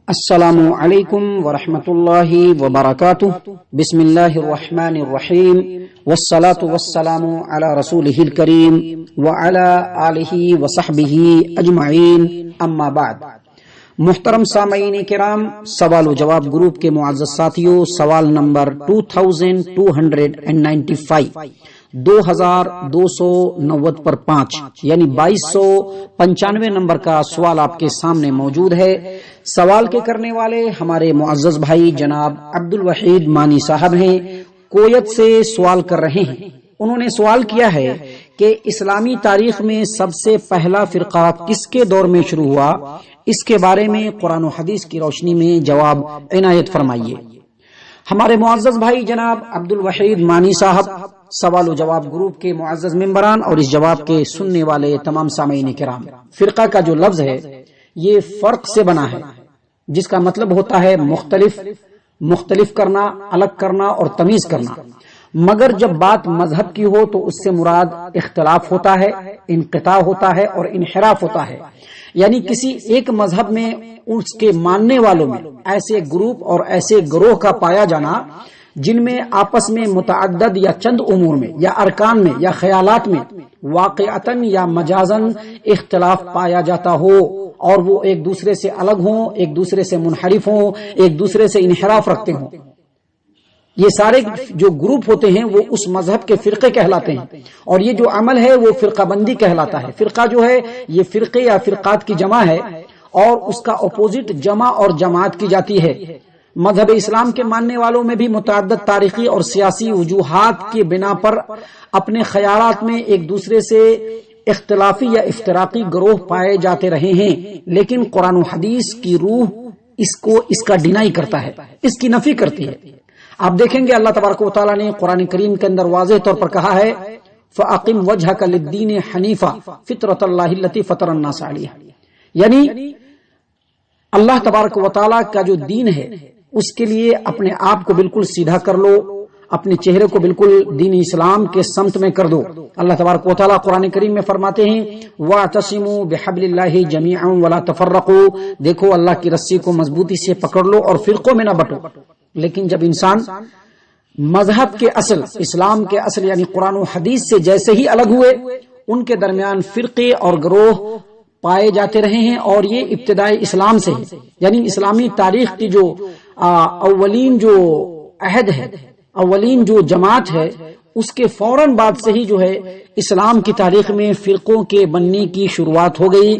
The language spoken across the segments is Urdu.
السلام علیکم ورحمۃ اللہ وبرکاتہ۔ بسم اللہ الرحمن الرحیم والصلاة والسلام علی رسولہ الکریم وعلی آلہ وصحبہ اجمعین، اما بعد۔ محترم سامعین کرام، سوال و جواب گروپ کے معزز ساتھیوں، سوال نمبر 2295 2290 پر 5 یعنی 2295 نمبر کا سوال آپ کے سامنے موجود ہے۔ سوال کے کرنے والے ہمارے معزز بھائی جناب عبدالوحید مانی صاحب ہیں، کویت سے سوال کر رہے ہیں۔ انہوں نے سوال کیا ہے کہ اسلامی تاریخ میں سب سے پہلا فرقہ کس کے دور میں شروع ہوا؟ اس کے بارے میں قرآن و حدیث کی روشنی میں جواب عنایت فرمائیے۔ ہمارے معزز بھائی جناب عبدالوحید مانی صاحب، سوال و جواب گروپ کے معزز ممبران اور اس جواب کے سننے والے تمام سامعین کرام، فرقہ کا جو لفظ ہے یہ فرق سے بنا ہے، جس کا مطلب ہوتا ہے مختلف کرنا، الگ کرنا اور تمیز کرنا۔ مگر جب بات مذہب کی ہو تو اس سے مراد اختلاف ہوتا ہے، انقطاع ہوتا ہے اور انحراف ہوتا ہے، یعنی کسی ایک مذہب میں اس کے ماننے والوں میں ایسے گروپ اور ایسے گروہ کا پایا جانا جن میں آپس میں متعدد یا چند امور میں یا ارکان میں یا خیالات میں واقعتاً یا مجازاً اختلاف پایا جاتا ہو، اور وہ ایک دوسرے سے الگ ہوں، ایک دوسرے سے منحرف ہوں، ایک دوسرے سے انحراف رکھتے ہوں۔ یہ سارے جو گروپ ہوتے ہیں وہ اس مذہب کے فرقے کہلاتے ہیں، اور یہ جو عمل ہے وہ فرقہ بندی کہلاتا ہے۔ فرقہ جو ہے یہ فرقے یا فرقات کی جمع ہے، اور اس کا اپوزٹ جمع اور جماعت کی جاتی ہے۔ مذہب اسلام کے ماننے والوں میں بھی متعدد تاریخی اور سیاسی وجوہات کی بنا پر اپنے خیالات میں ایک دوسرے سے اختلافی یا افتراقی گروہ پائے جاتے رہے ہیں، لیکن قرآن و حدیث کی روح اس کا ڈینائی کرتا ہے، اس کی نفی کرتی ہے۔ آپ دیکھیں گے اللہ تبارک و تعالیٰ نے قرآن کریم کے اندر واضح طور پر کہا ہے فَأَقِمْ وَجْهَكَ لِلدِّينِ حَنِيفًا فِطْرَةَ اللَّهِ الَّتِي فَطَرَ النَّاسَ عَلَيْهَا، یعنی اللہ تبارک و تعالیٰ کا جو دین ہے اس کے لیے اپنے آپ کو بالکل سیدھا کر لو، اپنے چہرے کو بالکل دین اسلام کے سمت میں کر دو۔ اللہ تبارک و تعالیٰ قرآن کریم میں فرماتے ہیں وَاعْتَصِمُوا بِحَبْلِ اللَّهِ جَمِيعًا وَلَا تَفَرَّقُوا، دیکھو اللہ کی رسی کو مضبوطی سے پکڑ لو اور فرقوں میں نہ بٹو۔ لیکن جب انسان مذہب کے اصل، اسلام کے اصل یعنی قرآن و حدیث سے جیسے ہی الگ ہوئے، ان کے درمیان فرقے اور گروہ پائے جاتے رہے ہیں، اور یہ ابتدائی اسلام سے ہے، یعنی اسلامی تاریخ کی جو اولین جو عہد ہے، اولین جو جماعت ہے، اس کے فوراً بعد سے ہی جو ہے اسلام کی تاریخ میں فرقوں کے بننے کی شروعات ہو گئی،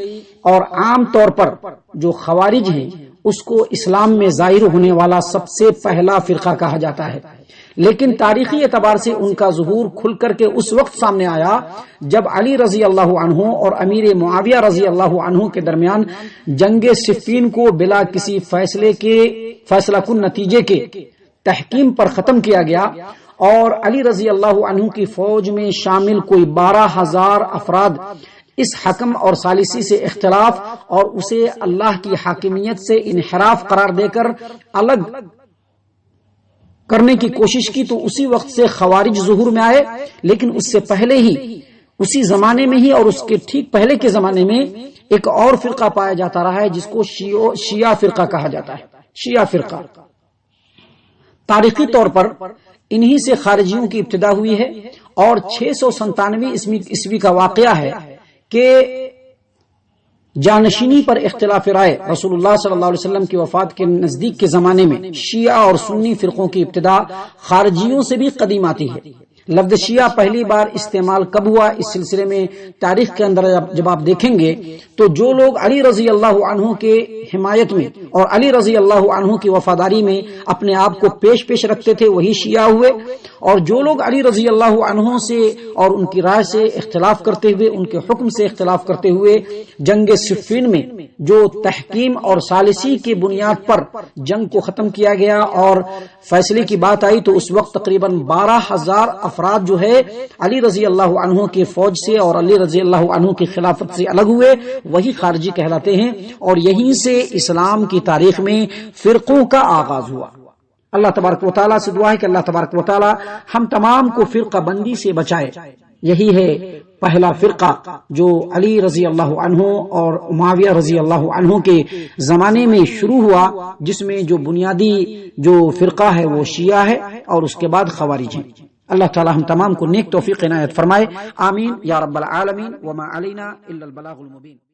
اور عام طور پر جو خوارج ہیں اس کو اسلام میں ظاہر ہونے والا سب سے پہلا فرقہ کہا جاتا ہے۔ لیکن تاریخی اعتبار سے ان کا ظہور کھل کر کے اس وقت سامنے آیا جب علی رضی اللہ عنہ اور امیر معاویہ رضی اللہ عنہ کے درمیان جنگ صفین کو بلا کسی فیصلہ کن نتیجے کے تحکیم پر ختم کیا گیا، اور علی رضی اللہ عنہ کی فوج میں شامل کوئی 12,000 افراد اس حکم اور ثالثی سے اختلاف اور اسے اللہ کی حاکمیت سے انحراف قرار دے کر الگ کرنے کی کوشش کی، تو اسی وقت سے خوارج ظہور میں آئے۔ لیکن اس سے پہلے ہی، اسی زمانے میں ہی اور اس کے ٹھیک پہلے کے زمانے میں ایک اور فرقہ پایا جاتا رہا ہے جس کو شیعہ فرقہ کہا جاتا ہے۔ شیعہ فرقہ تاریخی طور پر انہی سے خارجیوں کی ابتدا ہوئی ہے، اور 697 عیسوی کا واقعہ ہے کہ جانشینی پر اختلاف رائے رسول اللہ صلی اللہ علیہ وسلم کی وفات کے نزدیک کے زمانے میں شیعہ اور سنی فرقوں کی ابتدا خارجیوں سے بھی قدیم آتی ہے۔ لفظ شیعہ پہلی بار استعمال کب ہوا، اس سلسلے میں تاریخ کے اندر جب آپ دیکھیں گے تو جو لوگ علی رضی اللہ عنہ کے حمایت میں اور علی رضی اللہ عنہ کی وفاداری میں اپنے آپ کو پیش رکھتے تھے وہی شیعہ ہوئے، اور جو لوگ علی رضی اللہ عنہ سے اور ان کی رائے سے اختلاف کرتے ہوئے، ان کے حکم سے اختلاف کرتے ہوئے جنگ صفین میں جو تحکیم اور ثالثی کی بنیاد پر جنگ کو ختم کیا گیا اور فیصلے کی بات آئی، تو اس وقت تقریباً 12,000 افراد جو ہے علی رضی اللہ عنہ کی فوج سے اور علی رضی اللہ عنہ کی خلافت سے الگ ہوئے، وہی خارجی کہلاتے ہیں، اور یہیں سے اسلام کی تاریخ میں فرقوں کا آغاز ہوا۔ اللہ تبارک و تعالیٰ سے دعا ہے کہ اللہ تبارک و تعالیٰ ہم تمام کو فرقہ بندی سے بچائے۔ یہی ہے پہلا فرقہ جو علی رضی اللہ عنہ اور معاویہ رضی اللہ عنہ کے زمانے میں شروع ہوا، جس میں جو بنیادی جو فرقہ ہے وہ شیعہ ہے اور اس کے بعد خوارج ہیں۔ اللہ تعالی ہم تمام کو نیک توفیق عنایت فرمائے، آمین یا رب العالمین، وما علینا الا البلاغ المبین۔